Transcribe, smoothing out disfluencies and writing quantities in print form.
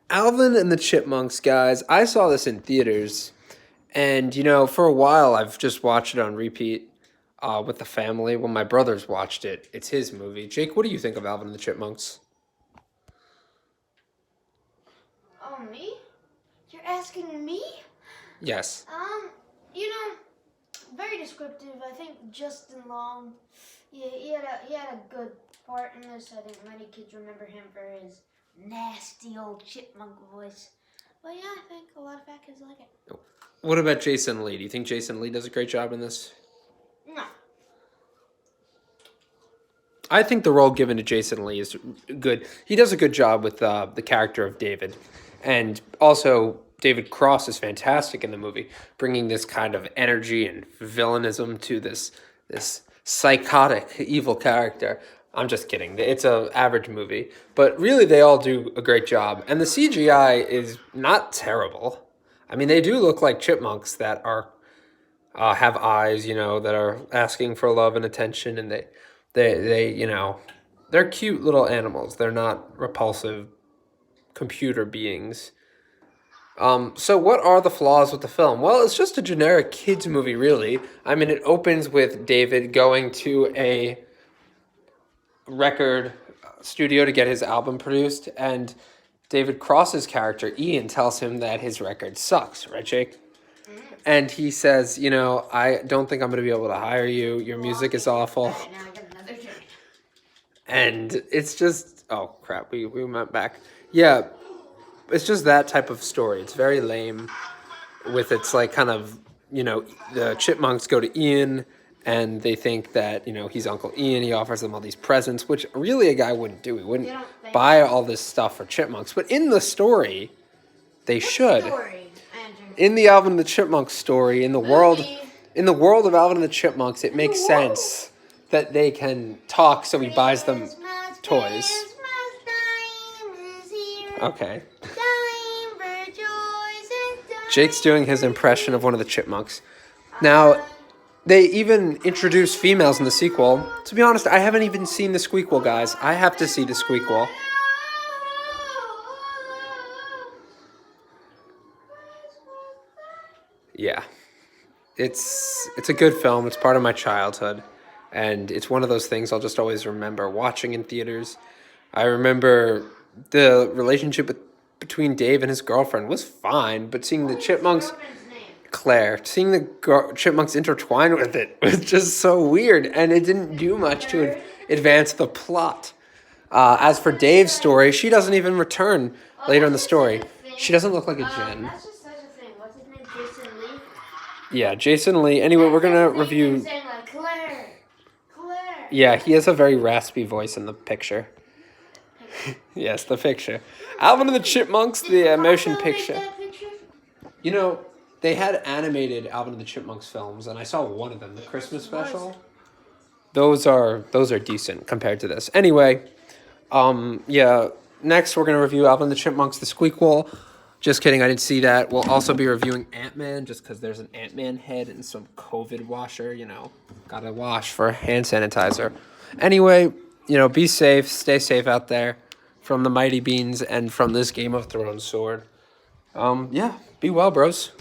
Alvin and the Chipmunks, guys. I saw this in theaters, and for a while I've just watched it on repeat with the family. When my brothers watched it, it's his movie. Jake, what do you think of Alvin and the Chipmunks? Oh, me? You're asking me? Yes. Um, you know, very descriptive. I think Justin Long, yeah, he had a good part in this. I think many kids remember him for his nasty old chipmunk voice. But yeah, I think a lot of fat kids like it. What about Jason Lee? Do you think Jason Lee does a great job in this? No. I think the role given to Jason Lee is good. He does a good job with the character of David. And also, David Cross is fantastic in the movie, bringing this kind of energy and villainism to this psychotic, evil character. I'm just kidding. It's an average movie. But really, they all do a great job. And the CGI is not terrible. I mean, they do look like chipmunks that are have eyes, that are asking for love and attention, and they're cute little animals. They're not repulsive computer beings. So what are the flaws with the film? Well, it's just a generic kids movie, really. I mean, it opens with David going to a record studio to get his album produced, and David Cross's character Ian tells him that his record sucks, right, Jake? And he says, I don't think I'm going to be able to hire you. Your music is awful. Alright, now I got another drink. And it's just, oh crap, we went back. Yeah, it's just that type of story. It's very lame with its like kind of, the chipmunks go to Ian and they think that, he's Uncle Ian. He offers them all these presents, which really a guy wouldn't do. He wouldn't buy all this stuff for chipmunks. But in the story, they should. Story, Andrew. In the Alvin and the Chipmunks story, in the world of Alvin and the Chipmunks, it makes sense that they can talk, so he buys them Christmas, toys. Christmas time is here. Okay. Time for joys and time. Jake's doing his impression of one of the chipmunks. Now, they even introduce females in the sequel. To be honest, I haven't even seen the Squeakquel, guys. I have to see the Squeakquel. Yeah. It's a good film. It's part of my childhood. And it's one of those things I'll just always remember watching in theaters. I remember the relationship between Dave and his girlfriend was fine, but seeing the chipmunks, Claire, seeing the chipmunks intertwine with it was just so weird, and it didn't do much to advance the plot. As for Dave's story, she doesn't even return later in the story. She doesn't look like a Jen. That's just such a thing. What's his name? Jason Lee? Yeah, Jason Lee. Anyway, we're going to review... Saying like, Claire. Yeah, he has a very raspy voice in the picture. Yes, the picture. Alvin and the Chipmunks, the motion picture. They had animated Alvin and the Chipmunks films, and I saw one of them, the Christmas special. Those are decent compared to this. Anyway, yeah. Next, we're gonna review Alvin and the Chipmunks, the Squeakquel. Just kidding, I didn't see that. We'll also be reviewing Ant-Man, just because there's an Ant-Man head and some COVID washer. Gotta wash for hand sanitizer. Anyway, be safe, stay safe out there from the mighty beans and from this Game of Thrones sword. Yeah, be well, bros.